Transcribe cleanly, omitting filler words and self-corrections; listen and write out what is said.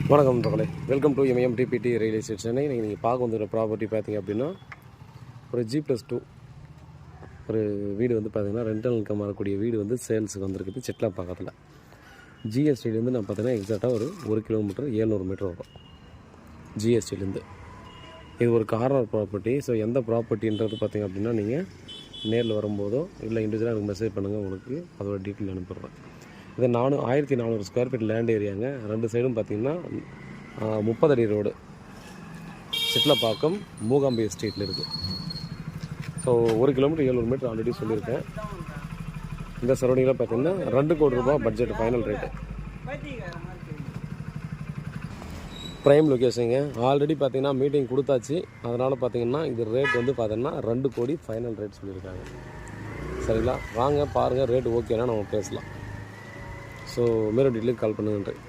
வணக்கம் தோழர்களே, welcome to MMTPT real estate Chennai. நீங்கள் பார்க்க வந்துடுற ப்ராப்பர்ட்டி பார்த்தீங்க அப்படின்னா ஒரு G+2 ஒரு வீடு வந்து பார்த்தீங்கன்னா ரெண்டல் இன்கம் வரக்கூடிய வீடு வந்து சேல்ஸுக்கு வந்திருக்குது. செட்லா பக்கத்தில் ஜிஎஸ்டிலேருந்து நான் பார்த்தீங்கன்னா எக்ஸாக்டாக ஒரு கிலோமீட்டர் 700 மீட்டர் வரும் ஜிஎஸ்டிலேருந்து. இது ஒரு கார்னர் ப்ராப்பர்ட்டி. ஸோ எந்த ப்ராப்பர்ட்டின்றது பார்த்தீங்க அப்படின்னா நீங்கள் நேரில் வரும்போதோ இல்லை இண்டிவிஜுவலாக எனக்கு மெசேஜ் பண்ணுங்கள், உங்களுக்கு அதோட டீட்டெயில் அனுப்பிடுறேன். இது 1400 ஸ்கொயர் ஃபீட் லேண்ட் ஏரியாங்க. ரெண்டு சைடும் பார்த்திங்கன்னா 30 அடி ரோடு சிட்லப்பாக்கம் மூகாம்பி எஸ்டேட்டில் இருக்குது. ஸோ 1 கிலோமீட்டர் 700 மீட்டர் ஆல்ரெடி சொல்லியிருக்கேன். இந்த சரௌண்டிங்கில் பார்த்திங்கன்னா 2 கோடி ரூபாய் பட்ஜெட் ஃபைனல் ரேட்டு. ப்ரைம் லொக்கேஷனுங்க. ஆல்ரெடி பார்த்திங்கன்னா மீட்டிங் கொடுத்தாச்சு. அதனால் பார்த்திங்கன்னா இது ரேட் வந்து பார்த்திங்கன்னா 2 கோடி ஃபைனல் ரேட் சொல்லியிருக்காங்க. சரிங்களா, வாங்க பாருங்கள், ரேட் ஓகேனா நம்ம பேசலாம். ஸோ மேலும் டீட்டெயிலுக்கு கால் பண்ணுங்கன்றேன்.